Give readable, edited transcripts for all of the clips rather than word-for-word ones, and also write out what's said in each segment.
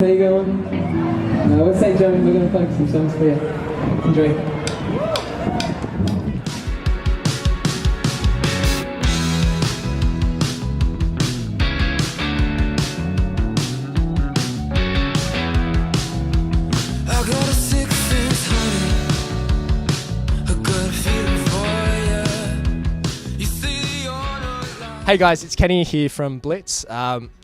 How you going? We're St Joan, we're going to play some songs for you. Enjoy. Hey guys, it's Kenny here from Blitz.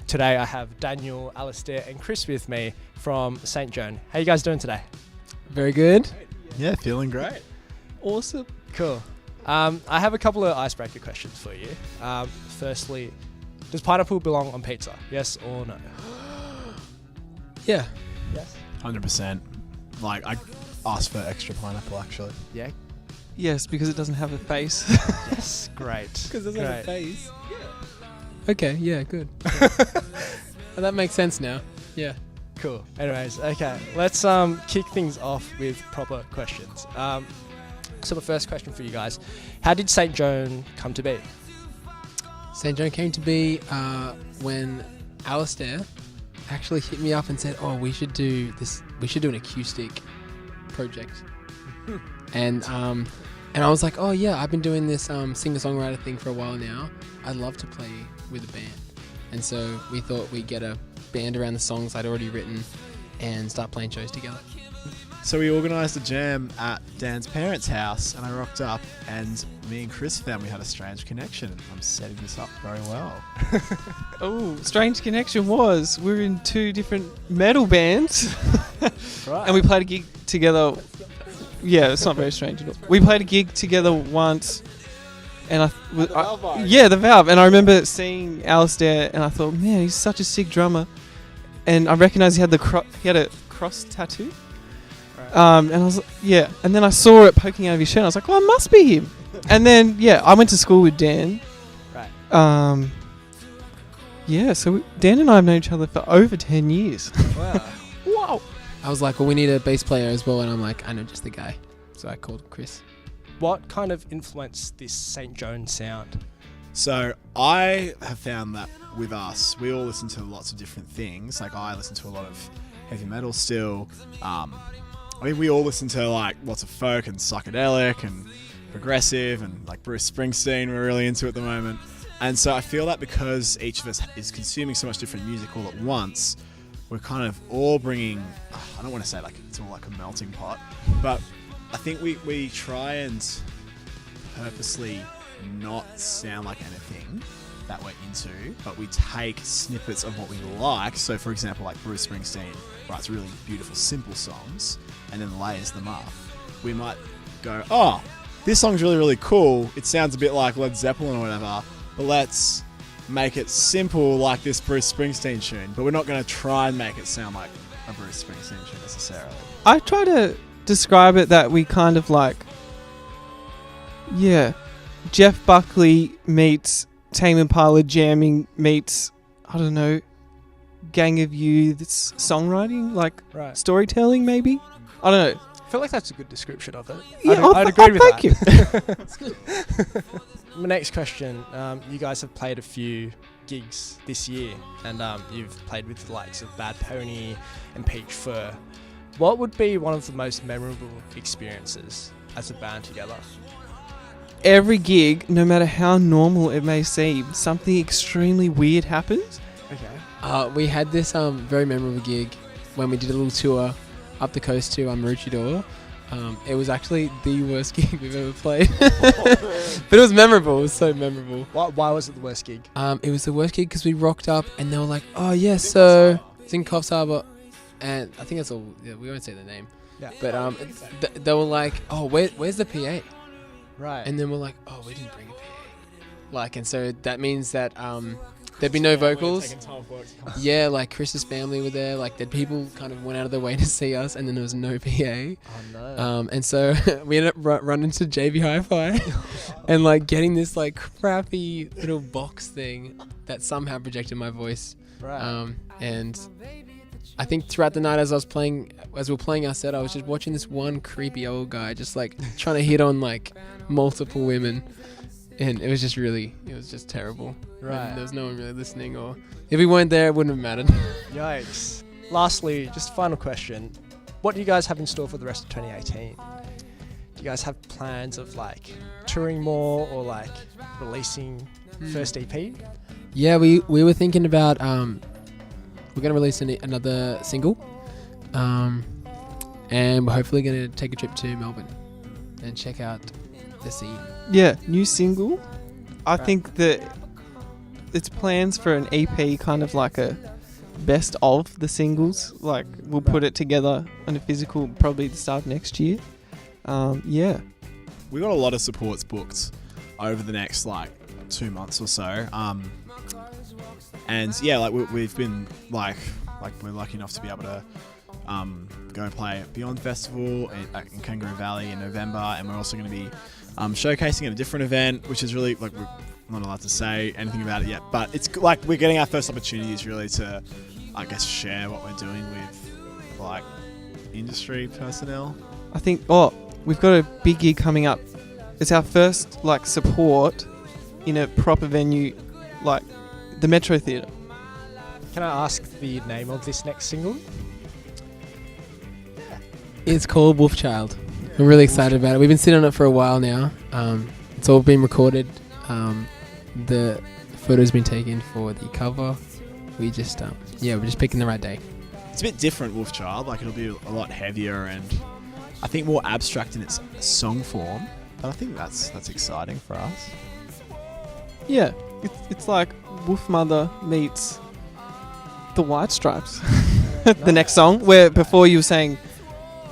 Today I have Daniel, Alistair and Chris with me from St Joan. How you guys doing today? Very good. Yeah, feeling great. Awesome. Cool. I have a couple of icebreaker questions for you. Firstly, does pineapple belong on pizza? Yes or no? Yeah. Yes. 100%. Like, I asked for extra pineapple, actually. Yeah. Yes, because it doesn't have a face. Yes. Great. Because it doesn't have a Great. face. Okay, yeah, good. Well, that makes sense now. Yeah. Cool. Anyways, okay. Let's kick things off with proper questions. So the first question for you guys: how did St Joan come to be? St Joan came to be when Alistair actually hit me up and said, "Oh, we should do this. We should do an acoustic project." And I was like, "Oh yeah, I've been doing this singer-songwriter thing for a while now. I'd love to play with a band." And so we thought we'd get a band around the songs I'd already written and start playing shows together. So we organised a jam at Dan's parents' house, and I rocked up, and me and Chris found we had a strange connection. I'm setting this up very well. Oh, strange connection was we're in two different metal bands, Right. and we played a gig together. Yeah, it's not very strange at all. We played a gig together once, and the Valve. And I remember seeing Alistair, and I thought, man, he's such a sick drummer. And I recognised he had a cross tattoo. Right. And I was like, yeah. And then I saw it poking out of his shirt. And I was like, well, it must be him. And then I went to school with Dan. Right. Yeah. So Dan and I have known each other for over 10 years. Wow. Wow. I was like, "Well, we need a bass player as well," and I'm like, "I know just the guy," so I called Chris. What kind of influenced this St Joan sound? So I have found that with us, we all listen to lots of different things. Like, I listen to a lot of heavy metal still. I mean, we all listen to like lots of folk and psychedelic and progressive, and like Bruce Springsteen we're really into at the moment. And so I feel that because each of us is consuming so much different music all at once, we're kind of all bringing, I don't want to say like it's all like a melting pot, but I think we try and purposely not sound like anything that we're into, but we take snippets of what we like. So for example, like Bruce Springsteen writes really beautiful, simple songs and then layers them up. We might go, oh, this song's really, really cool. It sounds a bit like Led Zeppelin or whatever, but let's make it simple like this Bruce Springsteen tune. But we're not going to try and make it sound like a Bruce Springsteen tune necessarily. I try to describe it that we kind of like, Jeff Buckley meets Tame Impala jamming meets, I don't know, Gang of Youths songwriting, like Right. storytelling maybe? I don't know. I feel like that's a good description of it. Yeah, I'd agree with thank that. My next question, you guys have played a few gigs this year, and you've played with the likes of Bad Pony and Peach Fur. What would be one of the most memorable experiences as a band together? Every gig, no matter how normal it may seem, something extremely weird happens. Okay. We had this very memorable gig when we did a little tour up the coast to Maroochydore. It was actually the worst gig we've ever played. But it was memorable. It was so memorable. Why was it the worst gig? It was the worst gig because we rocked up and they were like, "Oh yes, so it's in Coffs Harbour," and I think that's all. Yeah, we won't say the name. Yeah. But they were like, "Oh, where's the PA?" Right. And then we're like, "Oh, we didn't bring a PA." Like, and so that means that there'd be no vocals. Yeah, like Chris's family were there. Like, the people kind of went out of their way to see us, and then there was no PA. Oh no. And so we ended up running to JV Hi-Fi and like getting this like crappy little box thing that somehow projected my voice. Right. And I think throughout the night as we were playing our set, I was just watching this one creepy old guy just like trying to hit on like multiple women. And it was just terrible. Right. And there was no one really listening, or if we weren't there, it wouldn't have mattered. Yikes. lastly, just final question. What do you guys have in store for the rest of 2018? Do you guys have plans of like touring more or like releasing first EP? Yeah, we were thinking about we're gonna release another single, and we're hopefully gonna take a trip to Melbourne and check out the scene. Yeah, new single. I Right. think that it's plans for an EP, kind of like a best of the singles. Like we'll put it together on a physical probably the start of next year. Yeah. We got a lot of supports booked over the next like 2 months or so. And yeah, like we've been like we're lucky enough to be able to go play at Beyond Festival in Kangaroo Valley in November, and we're also going to be showcasing at a different event, which is really like we're not allowed to say anything about it yet, but it's like we're getting our first opportunities really to, I guess, share what we're doing with like industry personnel. I think we've got a big gig coming up. It's our first like support in a proper venue, like the Metro Theatre. Can I ask the name of this next single? It's called Wolfchild. We're really excited about it. We've been sitting on it for a while now. It's all been recorded. The photo's been taken for the cover. We just we're just picking the right day. It's a bit different, Wolfchild. Like it'll be a lot heavier and I think more abstract in its song form. But I think that's exciting for us. Yeah, it's like Wolf Mother meets the White Stripes. The next song, where before you were saying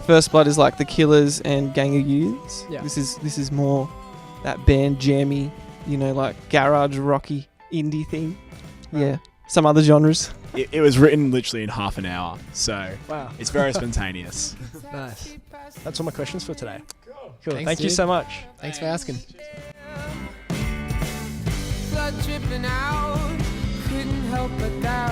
First Blood is like the Killers and Gang of Youths. Yeah. This is more that band jammy, like garage rocky indie thing. Yeah, some other genres. It was written literally in half an hour, so Wow. it's very spontaneous. Nice. That's all my questions for today. Cool. Thanks, Thank you dude. so much. Thanks for asking. Blood dripping out, couldn't help but doubt.